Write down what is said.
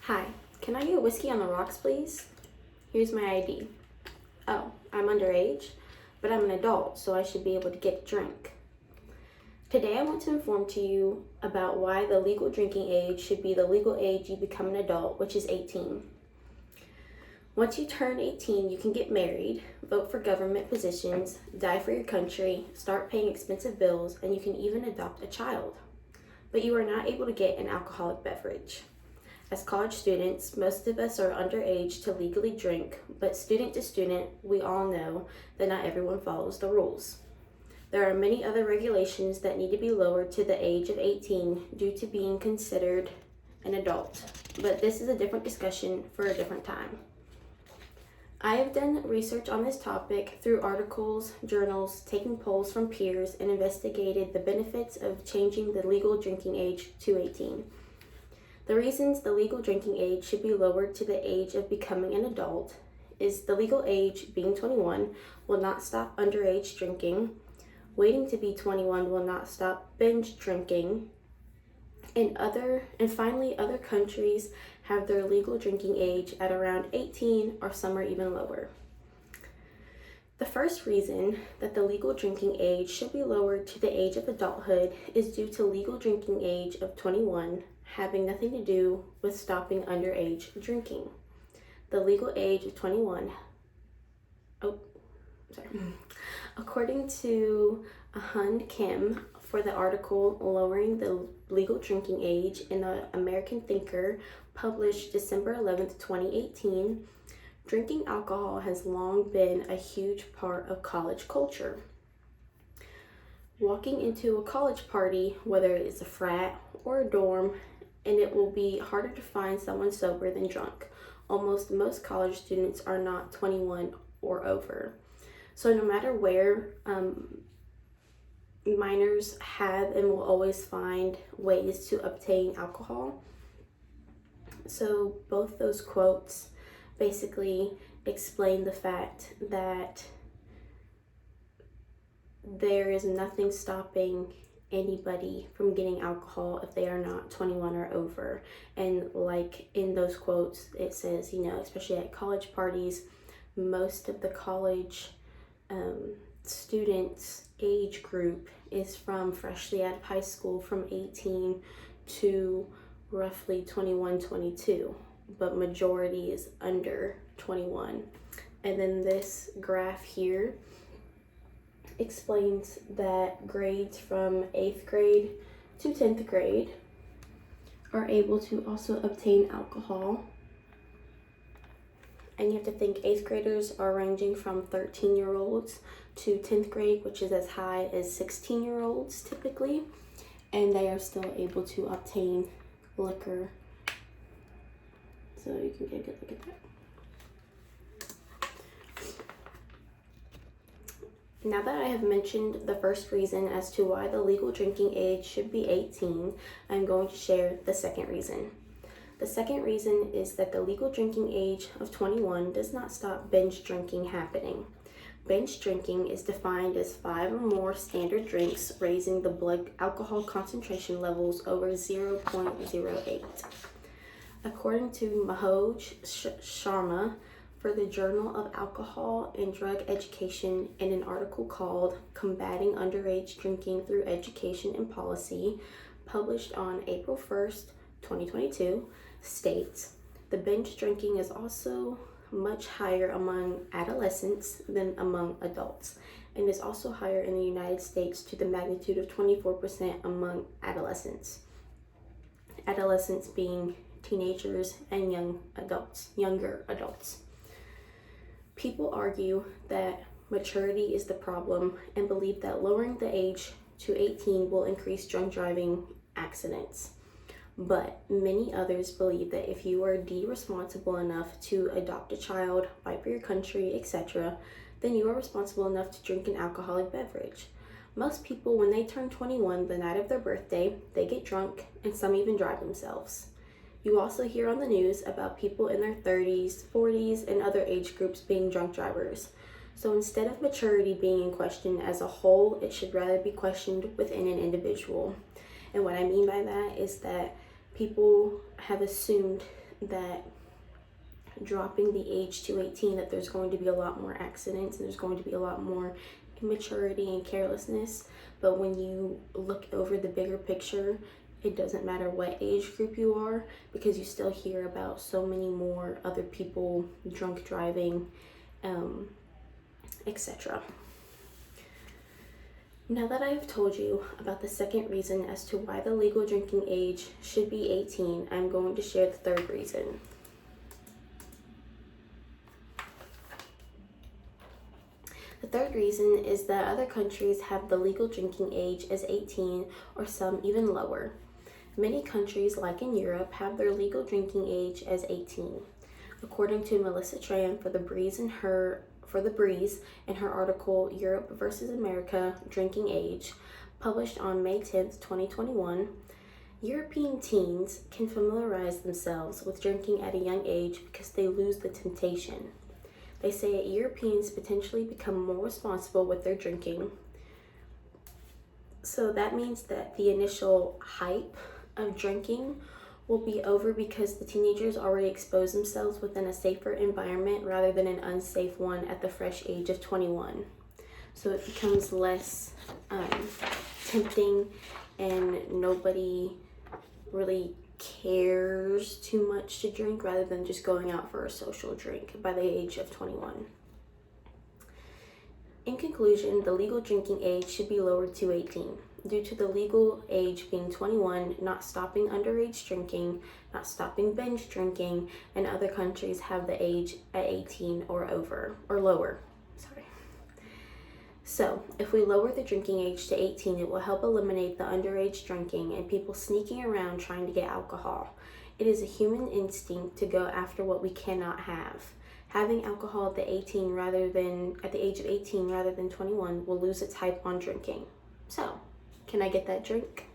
Hi, can I get whiskey on the rocks, please? Here's my ID. Oh, I'm underage, but I'm an adult, so I should be able to get a drink. Today I want to inform to you about why the legal drinking age should be the legal age you become an adult, which is 18. Once you turn 18, you can get married, vote for government positions, die for your country, start paying expensive bills, and you can even adopt a child. But you are not able to get an alcoholic beverage. As college students, most of us are underage to legally drink, but student to student, we all know that not everyone follows the rules. There are many other regulations that need to be lowered to the age of 18 due to being considered an adult, but this is a different discussion for a different time. I have done research on this topic through articles, journals, taking polls from peers, and investigated the benefits of changing the legal drinking age to 18. The reasons the legal drinking age should be lowered to the age of becoming an adult is the legal age, being 21, will not stop underage drinking. Waiting to be 21 will not stop binge drinking. And finally, other countries have their legal drinking age at around 18 or some are even lower. The first reason that the legal drinking age should be lowered to the age of adulthood is due to legal drinking age of 21 having nothing to do with stopping underage drinking. The legal age of 21, according to COMM, for the article Lowering the Legal Drinking Age in the American Thinker, published December 11th, 2018, drinking alcohol has long been a huge part of college culture. Walking into a college party, whether it's a frat or a dorm, and it will be harder to find someone sober than drunk. Almost most college students are not 21 or over. So no matter where, minors have and will always find ways to obtain alcohol. So both those quotes basically explain the fact that there is nothing stopping anybody from getting alcohol if they are not 21 or over. And like in those quotes, it says, especially at college parties, most of the college students age group is from freshly out of high school from 18 to roughly 21, 22, but majority is under 21. And then this graph here explains that grades from 8th grade to 10th grade are able to also obtain alcohol. And you have to think 8th graders are ranging from 13-year-olds to 10th grade, which is as high as 16-year-olds typically, and they are still able to obtain liquor. So you can get a good look at that. Now that I have mentioned the first reason as to why the legal drinking age should be 18, I'm going to share the second reason. The second reason is that the legal drinking age of 21 does not stop binge drinking happening. Binge drinking is defined as 5 or more standard drinks raising the blood alcohol concentration levels over 0.08. According to Mahoj Sharma, for the Journal of Alcohol and Drug Education, in an article called Combating Underage Drinking Through Education and Policy, published on April 1st, 2022, states, the binge drinking is also much higher among adolescents than among adults, and is also higher in the United States to the magnitude of 24% among adolescents. Adolescents being teenagers and younger adults. People argue that maturity is the problem and believe that lowering the age to 18 will increase drunk driving accidents. But many others believe that if you are responsible enough to adopt a child, fight for your country, etc., then you are responsible enough to drink an alcoholic beverage. Most people, when they turn 21 the night of their birthday, they get drunk and some even drive themselves. You also hear on the news about people in their 30s, 40s, and other age groups being drunk drivers. So instead of maturity being in question as a whole, it should rather be questioned within an individual. And what I mean by that is that people have assumed that dropping the age to 18, that there's going to be a lot more accidents and there's going to be a lot more immaturity and carelessness. But when you look over the bigger picture, it doesn't matter what age group you are, because you still hear about so many more other people drunk driving, etc. Now that I have told you about the second reason as to why the legal drinking age should be 18, I'm going to share the third reason. The third reason is that other countries have the legal drinking age as 18, or some even lower. Many countries, like in Europe, have their legal drinking age as 18. According to Melissa Tran for The Breeze in her article Europe versus America Drinking Age, published on May 10th, 2021, European teens can familiarize themselves with drinking at a young age because they lose the temptation. They say that Europeans potentially become more responsible with their drinking. So that means that the initial hype of drinking will be over because the teenagers already expose themselves within a safer environment rather than an unsafe one at the fresh age of 21. So it becomes less tempting, and nobody really cares too much to drink rather than just going out for a social drink by the age of 21. In conclusion, the legal drinking age should be lowered to 18 due to the legal age being 21, not stopping underage drinking, not stopping binge drinking, and other countries have the age at 18 or lower. So, if we lower the drinking age to 18, it will help eliminate the underage drinking and people sneaking around trying to get alcohol. It is a human instinct to go after what we cannot have. Having alcohol at the age of 18 rather than 21 will lose its hype on drinking. So, can I get that drink?